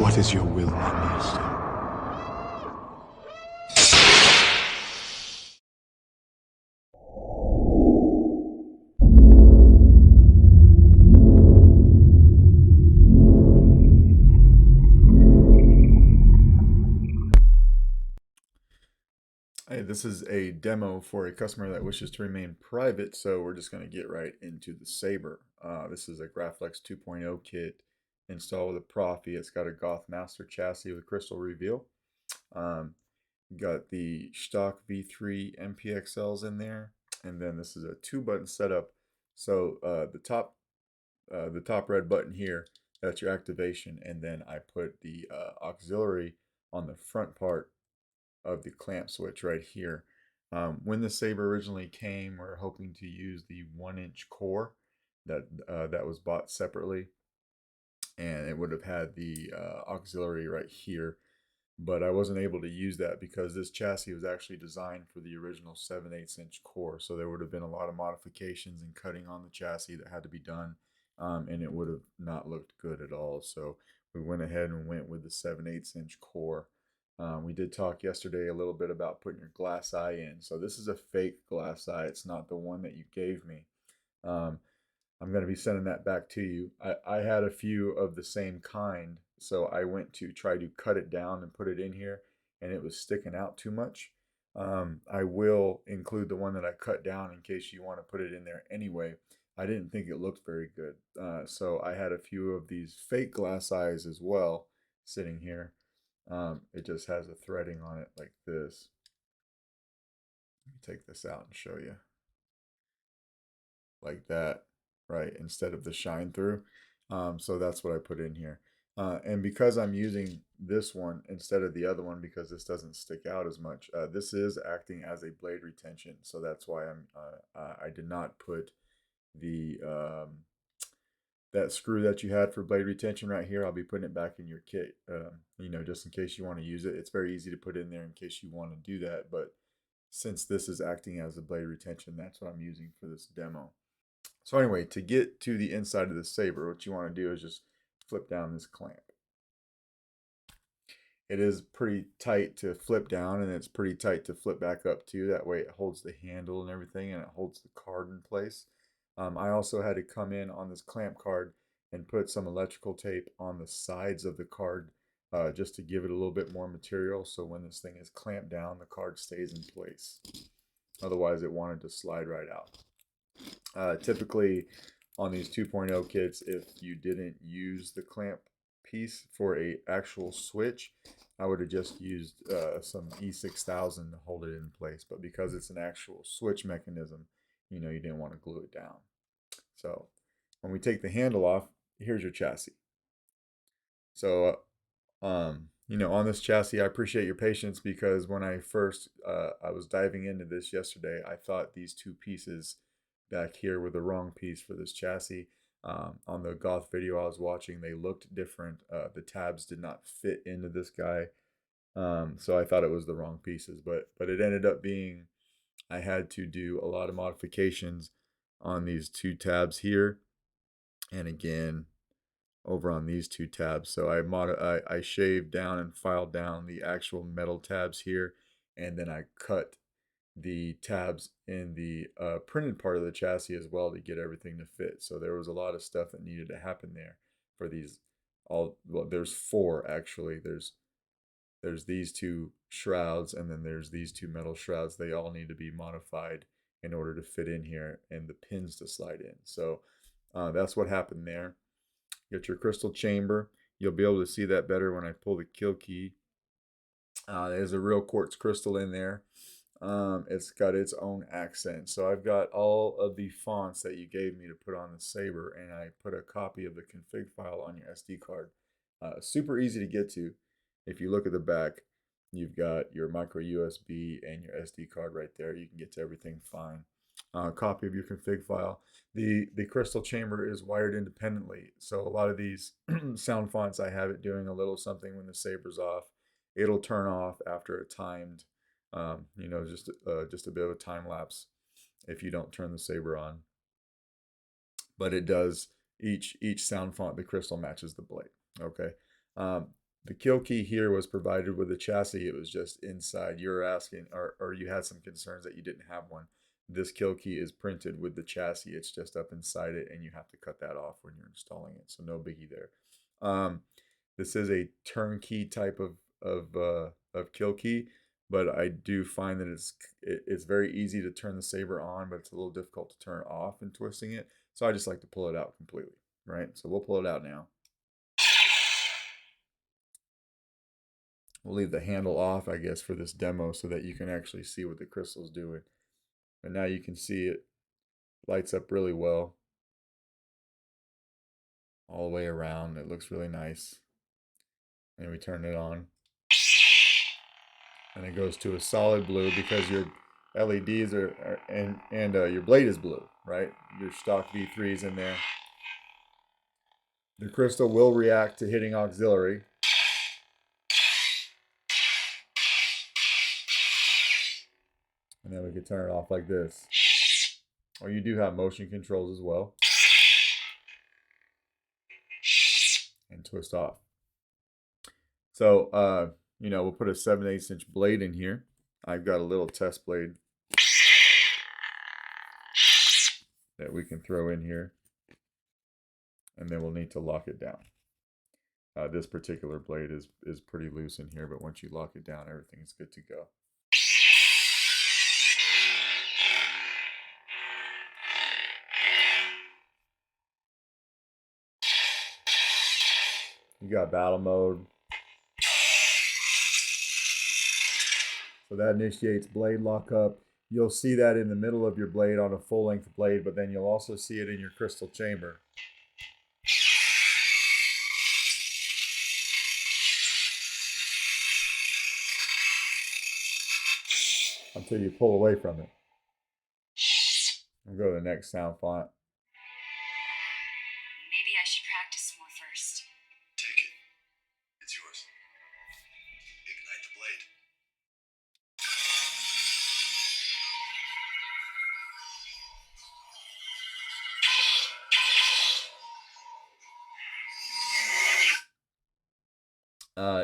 What is your will, my master? Hey, this is a demo for a customer that wishes to remain private, so we're just going to get right into the Saber. This is a Graflex 2.0 kit installed with a Proffie. It's got a Goth Master chassis with crystal reveal. Got the stock V3 MPXLs in there, and then this is a 2-button setup. So the top red button here, that's your activation, and then I put the auxiliary on the front part of the clamp switch right here. When the Saber originally came, we are hoping to use the 1-inch core that was bought separately, and it would have had the auxiliary right here. But I wasn't able to use that because this chassis was actually designed for the original 7/8-inch core. So there would have been a lot of modifications and cutting on the chassis that had to be done, and it would have not looked good at all. So we went ahead and went with the 7/8-inch core. We did talk yesterday a little bit about putting your glass eye in. So this is a fake glass eye. It's not the one that you gave me. Um, I'm going to be sending that back to you. I had a few of the same kind, so I went to try to cut it down and put it in here, and it was sticking out too much. I will include the one that I cut down in case you want to put it in there anyway. I didn't think it looked very good, so I had a few of these fake glass eyes as well sitting here. It just has a threading on it like this. Let me take this out and show you. Like that, right, instead of the shine through. So that's what I put in here. And because I'm using this one instead of the other one, because this doesn't stick out as much, this is acting as a blade retention. So that's why I did not put the that screw that you had for blade retention right here. I'll be putting it back in your kit, just in case you want to use it. It's very easy to put in there in case you want to do that. But since this is acting as a blade retention, that's what I'm using for this demo. So anyway, to get to the inside of the Saber, what you want to do is just flip down this clamp. It is pretty tight to flip down, and it's pretty tight to flip back up too. That way it holds the handle and everything, and it holds the card in place. I also had to come in on this clamp card and put some electrical tape on the sides of the card just to give it a little bit more material, so when this thing is clamped down, the card stays in place. Otherwise, it wanted to slide right out. Typically on these 2.0 kits, if you didn't use the clamp piece for a actual switch, I would have just used some E6000 to hold it in place. But because it's an actual switch mechanism, you didn't want to glue it down. So when we take the handle off, here's your chassis. So on this chassis, I appreciate your patience because when I first I was diving into this yesterday, I thought these two pieces back here were the wrong piece for this chassis. On the Goth video I was watching, they looked different. The tabs did not fit into this guy, so I thought it was the wrong pieces. But it ended up being I had to do a lot of modifications on these two tabs here, and again over on these two tabs. So I shaved down and filed down the actual metal tabs here, and then I cut the tabs in the printed part of the chassis as well to get everything to fit. So there was a lot of stuff that needed to happen there for these well, there's four actually. There's these two shrouds, and then there's these two metal shrouds. They all need to be modified in order to fit in here and the pins to slide in. So that's what happened there. Get your crystal chamber. You'll be able to see that better when I pull the kill key. There's a real quartz crystal in there. It's got its own accent. So I've got all of the fonts that you gave me to put on the Saber, and I put a copy of the config file on your SD card. Super easy to get to. If you look at the back, you've got your micro USB and your SD card right there. You can get to everything fine. Copy of your config file. The crystal chamber is wired independently, so a lot of these sound fonts, I have it doing a little something when the Saber's off. It'll turn off after a timed, just a bit of a time lapse if you don't turn the Saber on. But it does each sound font. The crystal matches the blade. Okay. The kill key here was provided with the chassis. It was just inside. You're asking, or you had some concerns that you didn't have one. This kill key is printed with the chassis. It's just up inside it, and you have to cut that off when you're installing it. So no biggie there. This is a turnkey type of kill key, but I do find that it's very easy to turn the saber on, but it's a little difficult to turn off in twisting it. So I just like to pull it out completely, right? So we'll pull it out now. We'll leave the handle off, I guess, for this demo so that you can actually see what the crystal's doing. And now you can see it lights up really well all the way around. It looks really nice. And we turn it on. And it goes to a solid blue because your LEDs and your blade is blue, right? Your stock V3 is in there. The crystal will react to hitting auxiliary. And then we can turn it off like this. Or you do have motion controls as well. And twist off. So, we'll put a 7/8 inch blade in here. I've got a little test blade that we can throw in here. And then we'll need to lock it down. This particular blade is pretty loose in here, but once you lock it down, everything's good to go. You got battle mode. So that initiates blade lockup. You'll see that in the middle of your blade on a full length blade, but then you'll also see it in your crystal chamber. Until you pull away from it. I'll go to the next sound font. Maybe I should practice more first. Take it. It's yours. Ignite the blade.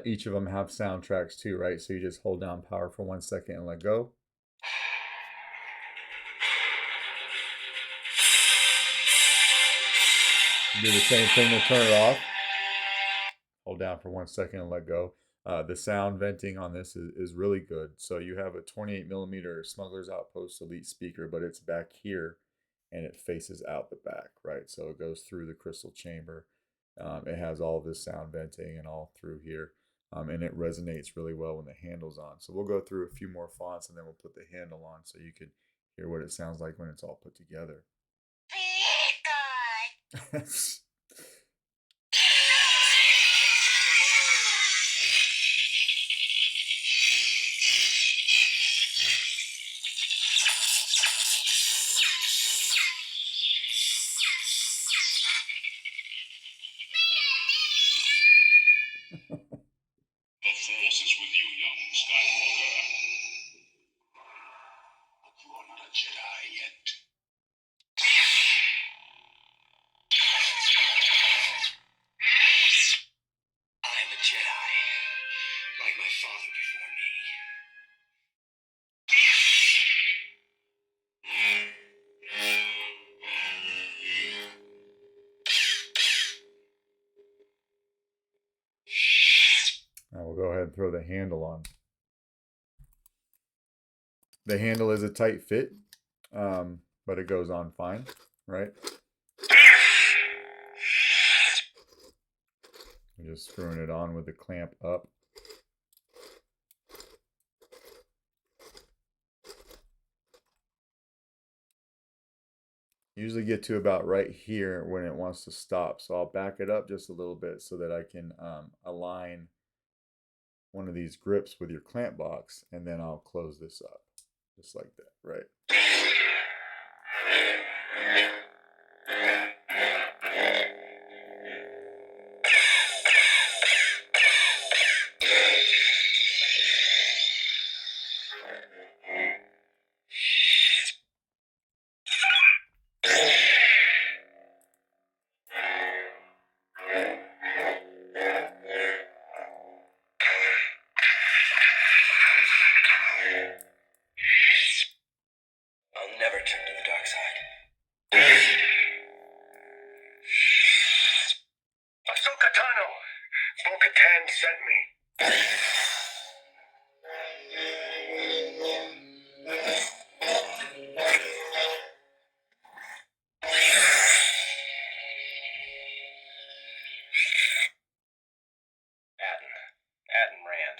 Each of them have soundtracks too, right? So you just hold down power for 1 second and let go. Do the same thing to turn it off. Hold down for 1 second and let go. The sound venting on this is really good. So you have a 28mm Smuggler's Outpost Elite speaker, but it's back here and it faces out the back, right? So it goes through the crystal chamber. It has all this sound venting and all through here. And it resonates really well when the handle's on. So we'll go through a few more fonts and then we'll put the handle on so you can hear what it sounds like when it's all put together. The Force is with you, young Skywalker. But you are not a Jedi yet. I am a Jedi, like my father before me. Now we'll go ahead and throw the handle on. The handle is a tight fit, but it goes on fine, right? I'm just screwing it on with the clamp up. Usually get to about right here when it wants to stop. So I'll back it up just a little bit so that I can align one of these grips with your clamp box, and then I'll close this up just like that, right? sent me. Atten Rand.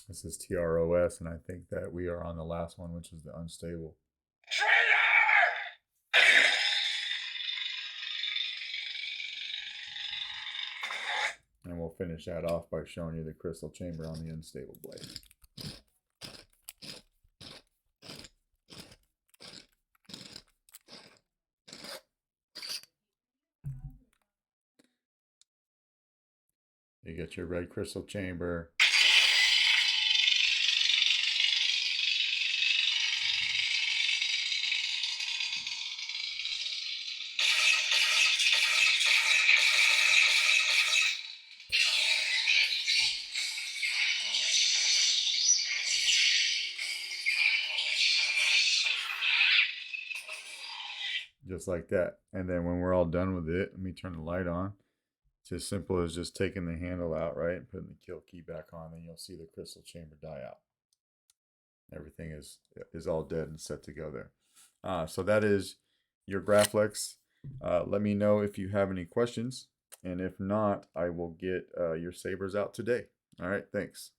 This is TROS, and I think that we are on the last one, which is the unstable. And we'll finish that off by showing you the crystal chamber on the unstable blade. You get your red crystal chamber. Just like that. And then when we're all done with it, let me turn the light on. It's as simple as just taking the handle out, right, and putting the kill key back on, and you'll see the crystal chamber die out. Everything is all dead and set to go there. So that is your Graflex. Let me know if you have any questions, and if not, I will get your sabers out today. All right, thanks.